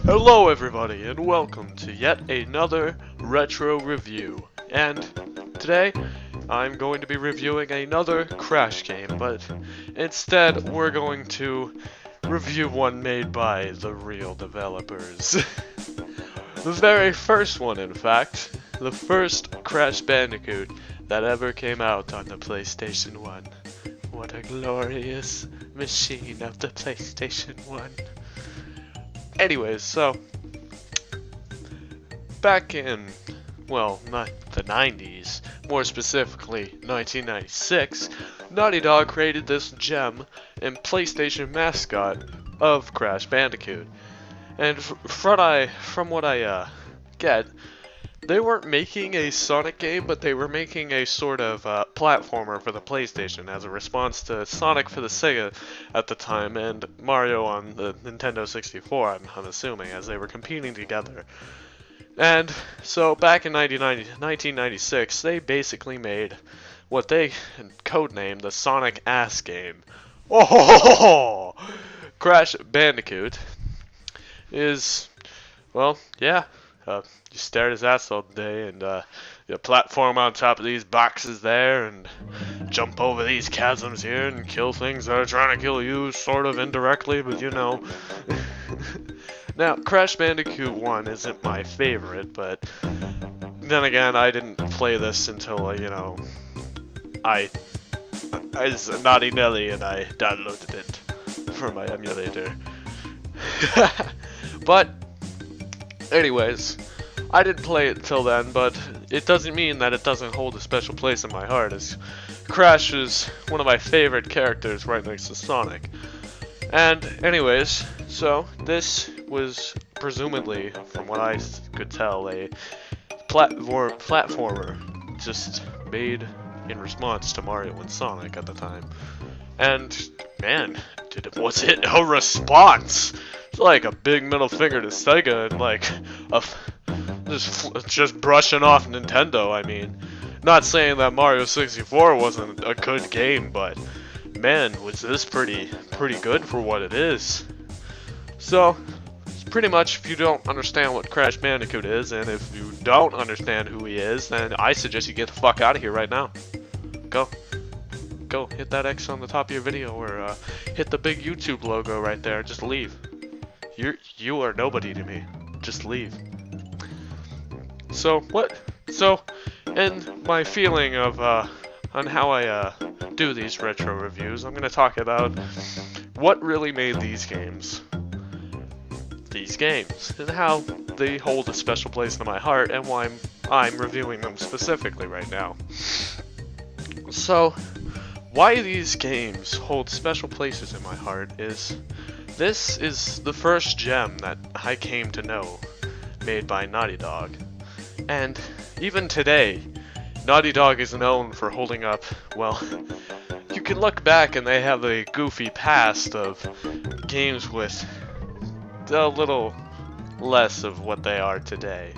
Hello everybody and welcome to yet another retro review. And today I'm going to be reviewing another Crash game, but instead we're going to review one made by the real developers. The very first one, in fact. The first Crash Bandicoot that ever came out on the PlayStation 1. What a glorious machine of the PlayStation 1. Anyways, so back in, well, not the 90s, more specifically 1996, Naughty Dog created this gem and PlayStation mascot of Crash Bandicoot. And from what I get, they weren't making a Sonic game, but they were making a sort of platformer for the PlayStation as a response to Sonic for the Sega at the time and Mario on the Nintendo 64, I'm assuming, as they were competing together. And so back in 1996, they basically made what they codenamed the Sonic Ass game. Oh, Crash Bandicoot is, well, yeah. You stare at his ass all day, and you platform on top of these boxes there, and jump over these chasms here, and kill things that are trying to kill you, sort of indirectly, but you know. Now, Crash Bandicoot 1 isn't my favorite, but then again, I didn't play this until, you know, I was naughty Nelly, and I downloaded it for my emulator. But anyways, I didn't play it till then, but it doesn't mean that it doesn't hold a special place in my heart, as Crash is one of my favorite characters right next to Sonic. And anyways, so this was presumably, from what I could tell, a platformer just made in response to Mario and Sonic at the time. And man, was it a response? It's like a big middle finger to Sega and like just brushing off Nintendo. I mean, not saying that Mario 64 wasn't a good game, but man, was this pretty good for what it is. So, pretty much, if you don't understand what Crash Bandicoot is, and if you don't understand who he is, then I suggest you get the fuck out of here right now. Go, hit that X on the top of your video, or hit the big YouTube logo right there. Just leave. You are nobody to me. Just leave. So and my feeling of on how I do these retro reviews, I'm gonna talk about what really made these games, and how they hold a special place in my heart, and why I'm reviewing them specifically right now. So, why these games hold special places in my heart is, this is the first gem that I came to know made by Naughty Dog. And even today, Naughty Dog is known for holding up, well, you can look back and they have a goofy past of games with a little less of what they are today.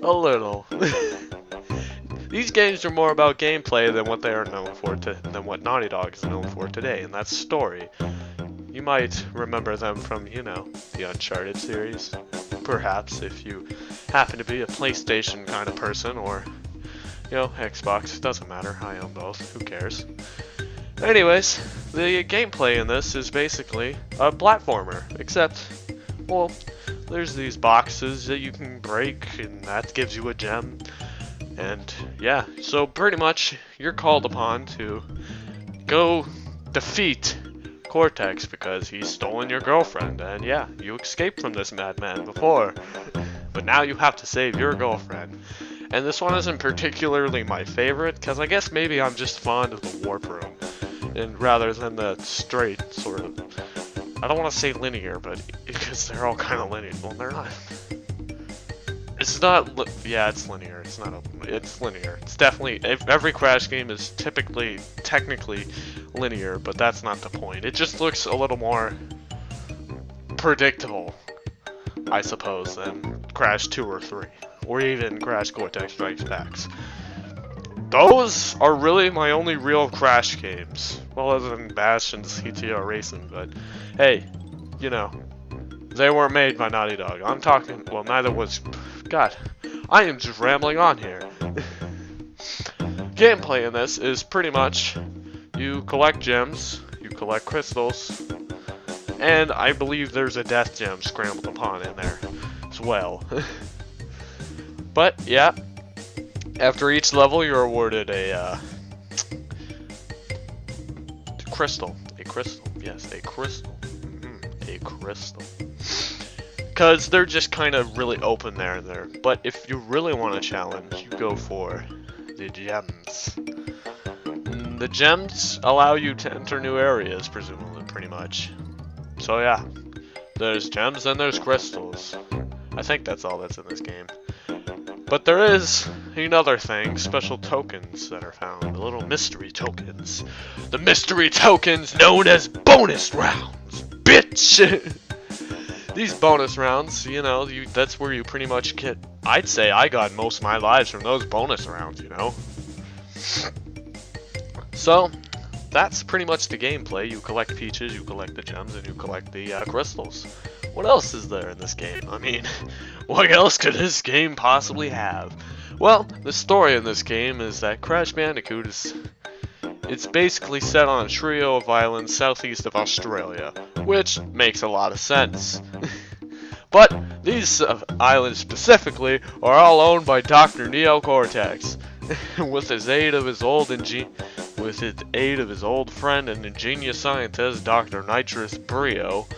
A little. These games are more about gameplay than what they are known for, than what Naughty Dog is known for today, and that's story. You might remember them from, you know, the Uncharted series, perhaps, if you happen to be a PlayStation kind of person, or, you know, Xbox. It doesn't matter, I own both, who cares. Anyways, the gameplay in this is basically a platformer, except, well, there's these boxes that you can break, and that gives you a gem. And yeah, so pretty much you're called upon to go defeat Cortex because he's stolen your girlfriend. And yeah, you escaped from this madman before, but now you have to save your girlfriend. And this one isn't particularly my favorite, because I guess maybe I'm just fond of the warp room, and rather than the straight sort of, I don't want to say linear, but because they're all kind of linear. Well, they're not. It's not, yeah, it's linear. It's not open. It's linear. It's definitely, every Crash game is technically linear, but that's not the point. It just looks a little more predictable, I suppose, than Crash 2 or 3, or even Crash Cortex Strikes Back. Those are really my only real Crash games, well, other than Bash and CTR Racing, but hey, you know, They weren't made by Naughty Dog. I'm talking, well, neither was, God, I am just rambling on here. Gameplay in this is pretty much, you collect gems, you collect crystals, and I believe there's a death gem scrambled upon in there as well. But, yeah, after each level you're awarded a crystal. A crystal, yes, a crystal. A crystal. Because they're just kind of really open there and there. But if you really want a challenge, you go for the gems. The gems allow you to enter new areas, presumably, pretty much. So yeah, there's gems and there's crystals. I think that's all that's in this game. But there is another thing, special tokens that are found, the little mystery tokens. The mystery tokens known as bonus rounds, bitch! These bonus rounds, you know, that's where you pretty much get, I'd say I got most of my lives from those bonus rounds, you know? So, that's pretty much the gameplay. You collect peaches, you collect the gems, and you collect the crystals. What else is there in this game? I mean, what else could this game possibly have? Well, the story in this game is that Crash Bandicoot it's basically set on a trio of islands southeast of Australia, which makes a lot of sense. But these islands specifically are all owned by Dr. Neo Cortex, with his aid of his old friend and ingenious scientist Dr. Nitrous Brio.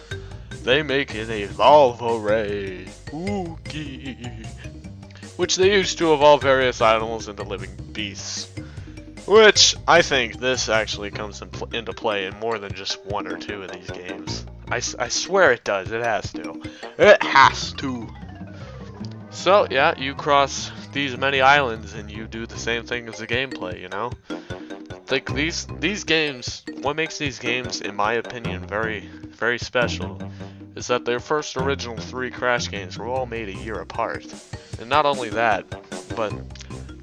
They make an evolve array, Oogie, which they use to evolve various animals into living beasts. Which, I think this actually comes into play in more than just one or two of these games. I swear it does, it has to. It has to! So, yeah, you cross these many islands and you do the same thing as the gameplay, you know? Like, these games, what makes these games, in my opinion, very, very special, is that their first original 3 Crash games were all made a year apart. And not only that, but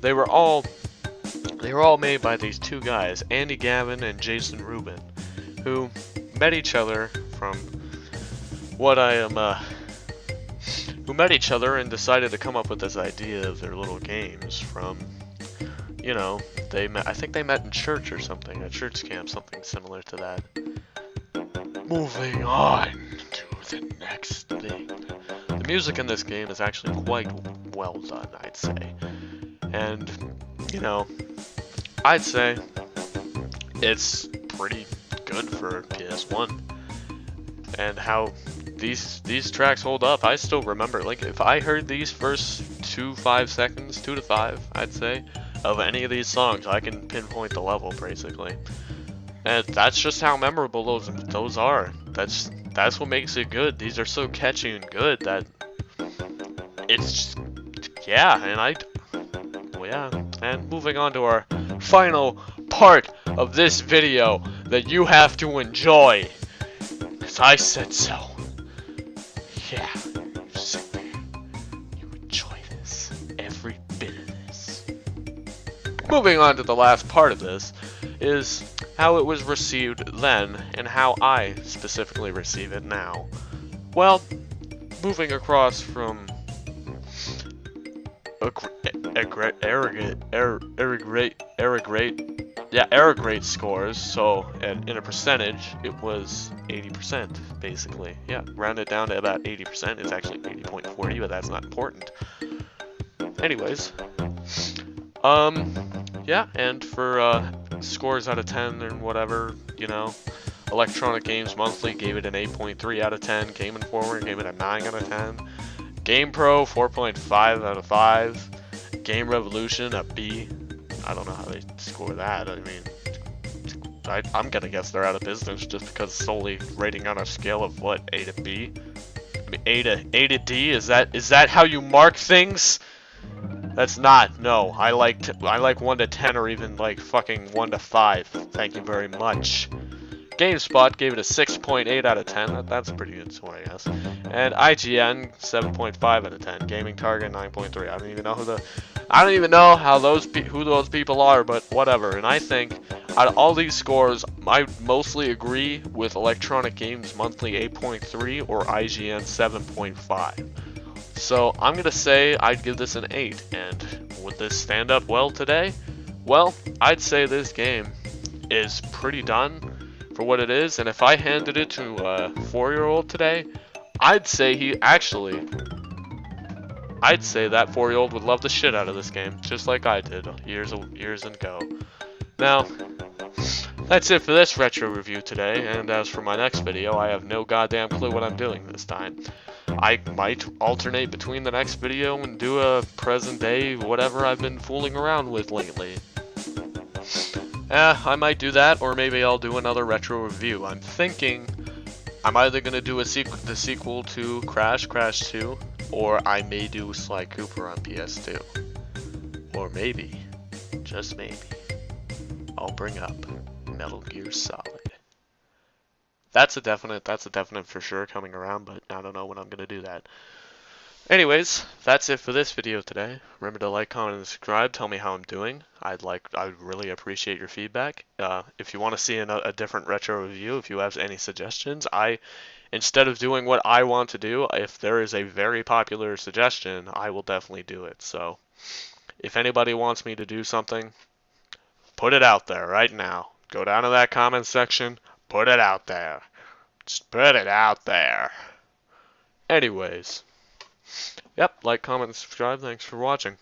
they were all made by these two guys, Andy Gavin and Jason Rubin, who met each other from what I am, who met each other and decided to come up with this idea of their little games from, you know, I think they met in church or something, a church camp, something similar to that. Moving on to the next thing. The music in this game is actually quite well done, I'd say. And, you know, I'd say it's pretty good for PS1. And how these tracks hold up, I still remember. Like, if I heard these first 2 to 5 seconds, 2 to 5, I'd say, of any of these songs, I can pinpoint the level, basically. And that's just how memorable those are. That's what makes it good. These are so catchy and good that it's just, yeah, and moving on to our final part of this video that you have to enjoy, because I said so. Yeah, you sit there, you enjoy this, every bit of this. Moving on to the last part of this is how it was received then and how I specifically receive it now. Well, moving across from arrogate scores, so in a percentage, it was 80%, basically. Yeah, rounded down to about 80%. It's actually 80.40, but that's not important. Anyways, yeah, and for scores out of 10 and whatever, you know, Electronic Games Monthly gave it an 8.3 out of 10, Game Informer gave it a 9 out of 10, GamePro 4.5 out of 5, Game Revolution a B. I don't know how they score that. I mean, I'm gonna guess they're out of business just because solely rating on a scale of what, A to B? I mean, A to D. Is that how you mark things? That's not. No, I like 1 to 10 or even like fucking 1 to 5. Thank you very much. GameSpot gave it a 6.8 out of 10. That's a pretty good score, I guess. And IGN 7.5 out of 10. Gaming Target 9.3. I don't even know how who those people are, but whatever. And I think out of all these scores, I mostly agree with Electronic Games Monthly 8.3 or IGN 7.5. So I'm gonna say I'd give this an 8. And would this stand up well today? Well, I'd say this game is pretty done for what it is, and if I handed it to a 4-year-old today, I'd say that 4-year-old would love the shit out of this game, just like I did years ago. Now, that's it for this retro review today, and as for my next video, I have no goddamn clue what I'm doing this time. I might alternate between the next video and do a present day whatever I've been fooling around with lately. I might do that, or maybe I'll do another retro review. I'm thinking I'm either going to do the sequel to Crash 2, or I may do Sly Cooper on PS2. Or maybe, just maybe, I'll bring up Metal Gear Solid. That's a definite for sure coming around, but I don't know when I'm going to do that. Anyways, that's it for this video today. Remember to like, comment, and subscribe. Tell me how I'm doing. I'd really appreciate your feedback. If you want to see a different retro review, if you have any suggestions, instead of doing what I want to do, if there is a very popular suggestion, I will definitely do it. So, if anybody wants me to do something, put it out there right now. Go down to that comment section, put it out there. Just put it out there. Anyways. Yep, like, comment, and subscribe. Thanks for watching.